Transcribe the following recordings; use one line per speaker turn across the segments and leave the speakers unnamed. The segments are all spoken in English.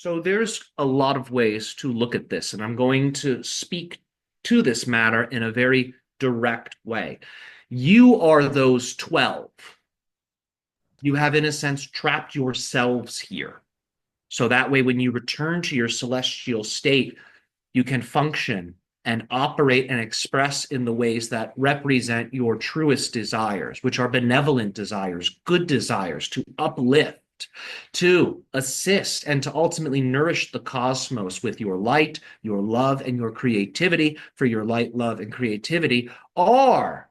So there's a lot of ways to look at this, and I'm going to speak to this matter in a very direct way. You are those 12. You have, in a sense, trapped yourselves here. So that way, when you return to your celestial state, you can function and operate and express in the ways that represent your truest desires, which are benevolent desires, good desires to uplift, to assist, and to ultimately nourish the cosmos with your light, your love, and your creativity. For your light, love, and creativity are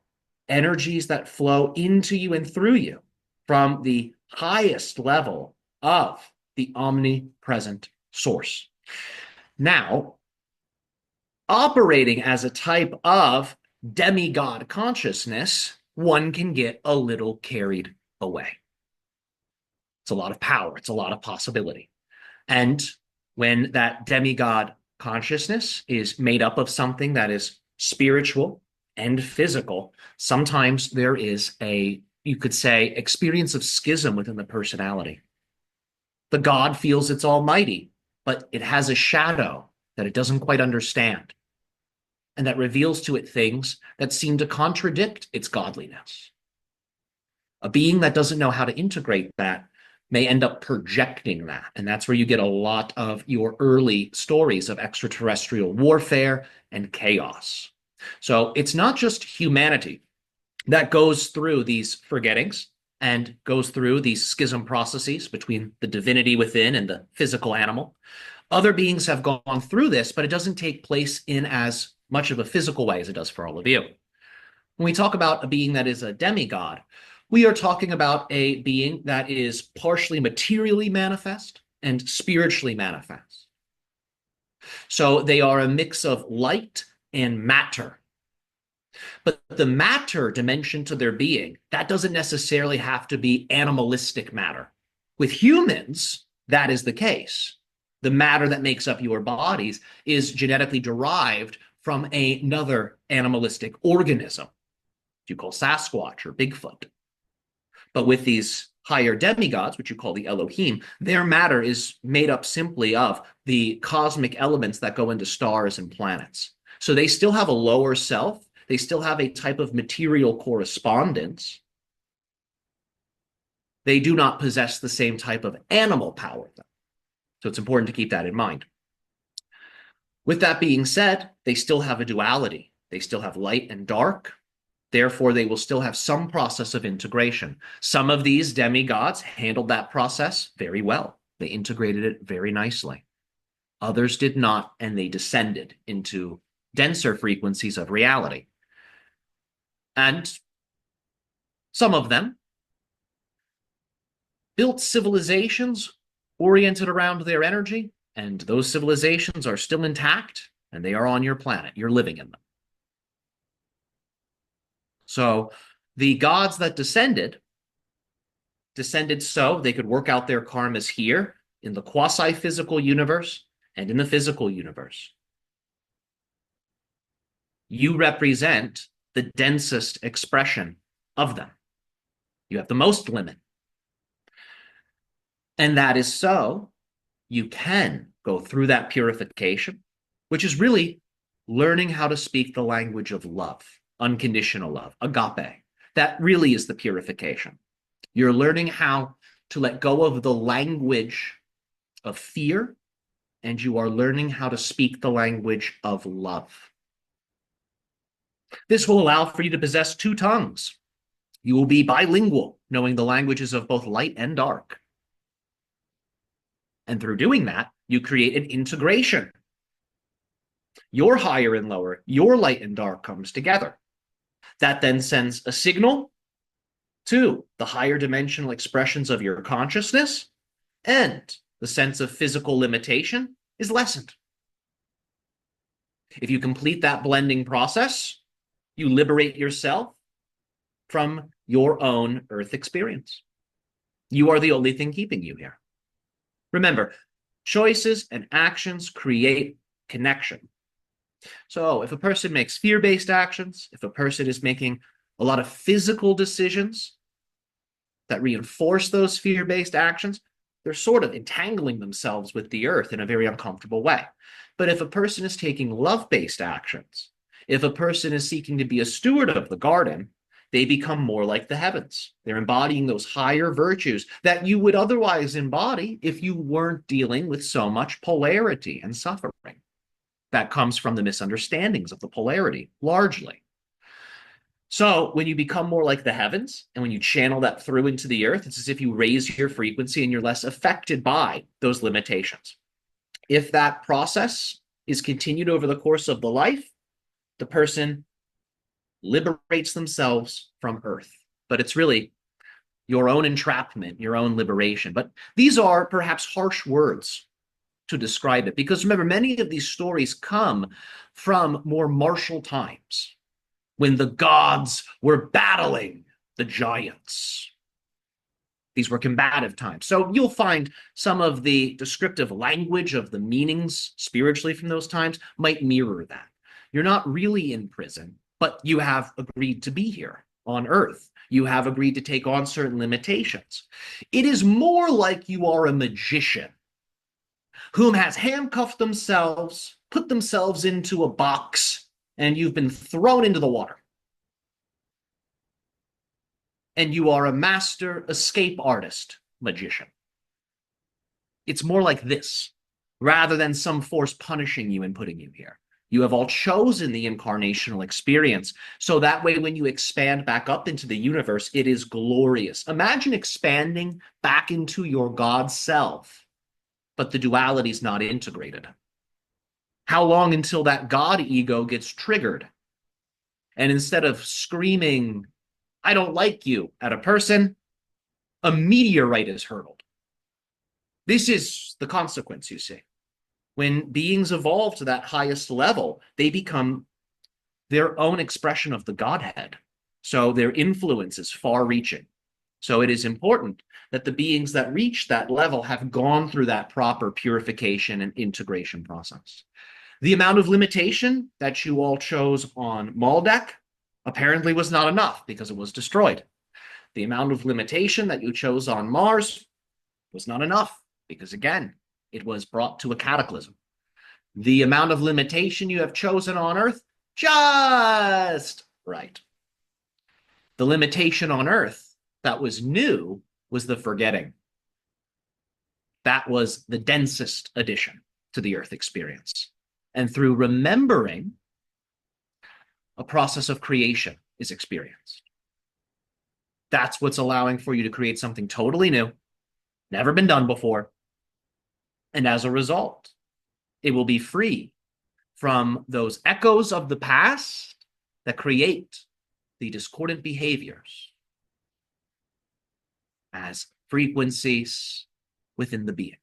energies that flow into you and through you from the highest level of the omnipresent source. Now, operating as a type of demigod consciousness, one can get a little carried away. It's a lot of power, it's a lot of possibility. And when that demigod consciousness is made up of something that is spiritual and physical, sometimes there is a, you could say, experience of schism within the personality. The God feels it's almighty, but it has a shadow that it doesn't quite understand, and that reveals to it things that seem to contradict its godliness. A being that doesn't know how to integrate that may end up projecting that, and that's where you get a lot of your early stories of extraterrestrial warfare and chaos. So it's not just humanity that goes through these forgettings and goes through these schism processes between the divinity within and the physical animal. Other beings have gone through this, but it doesn't take place in as much of a physical way as it does for all of you. When we talk about a being that is a demigod, we are talking about a being that is partially materially manifest and spiritually manifest. So they are a mix of light and matter. But the matter dimension to their being, that doesn't necessarily have to be animalistic matter. With humans, that is the case. The matter that makes up your bodies is genetically derived from another animalistic organism, you call Sasquatch or Bigfoot. But with these higher demigods, which you call the Elohim, their matter is made up simply of the cosmic elements that go into stars and planets. So they still have a lower self. They still have a type of material correspondence. They do not possess the same type of animal power, though. So it's important to keep that in mind. With that being said, they still have a duality. They still have light and dark. Therefore, they will still have some process of integration. Some of these demigods handled that process very well. They integrated it very nicely. Others did not, and they descended into denser frequencies of reality. And some of them built civilizations oriented around their energy, and those civilizations are still intact, and they are on your planet. You're living in them. So the gods that descended so they could work out their karmas here in the quasi-physical universe and in the physical universe. You represent the densest expression of them. You have the most limit. And that is so you can go through that purification, which is really learning how to speak the language of love. Unconditional love, agape. That really is the purification. You're learning how to let go of the language of fear, and you are learning how to speak the language of love. This will allow for you to possess two tongues. You will be bilingual, knowing the languages of both light and dark. And through doing that, you create an integration. Your higher and lower, your light and dark comes together. That then sends a signal to the higher dimensional expressions of your consciousness, and the sense of physical limitation is lessened. If you complete that blending process, you liberate yourself from your own earth experience. You are the only thing keeping you here. Remember, choices and actions create connection. So if a person makes fear-based actions, if a person is making a lot of physical decisions that reinforce those fear-based actions, they're sort of entangling themselves with the earth in a very uncomfortable way. But if a person is taking love-based actions, if a person is seeking to be a steward of the garden, they become more like the heavens. They're embodying those higher virtues that you would otherwise embody if you weren't dealing with so much polarity and suffering. That comes from the misunderstandings of the polarity, largely. So when you become more like the heavens and when you channel that through into the earth, it's as if you raise your frequency and you're less affected by those limitations. If that process is continued over the course of the life, the person liberates themselves from earth. But it's really your own entrapment, your own liberation. But these are perhaps harsh words to describe it, because remember, many of these stories come from more martial times when the gods were battling the giants. These were combative times. So you'll find some of the descriptive language of the meanings spiritually from those times might mirror that. You're not really in prison, but you have agreed to be here on earth. You have agreed to take on certain limitations. It is more like you are a magician whom has handcuffed themselves, put themselves into a box, and you've been thrown into the water. And you are a master escape artist magician. It's more like this, rather than some force punishing you and putting you here. You have all chosen the incarnational experience, so that way when you expand back up into the universe, it is glorious. Imagine expanding back into your God self, but the duality is not integrated. How long until that God ego gets triggered? And instead of screaming, "I don't like you," at a person, a meteorite is hurled. This is the consequence, you see. When beings evolve to that highest level, they become their own expression of the Godhead. So their influence is far-reaching. So it is important that the beings that reach that level have gone through that proper purification and integration process. The amount of limitation that you all chose on Maldek apparently was not enough because it was destroyed. The amount of limitation that you chose on Mars was not enough because, again, it was brought to a cataclysm. The amount of limitation you have chosen on Earth, just right. The limitation on Earth that was new was the forgetting. That was the densest addition to the Earth experience. And through remembering, a process of creation is experienced. That's what's allowing for you to create something totally new, never been done before. And as a result, it will be free from those echoes of the past that create the discordant behaviors as frequencies within the being.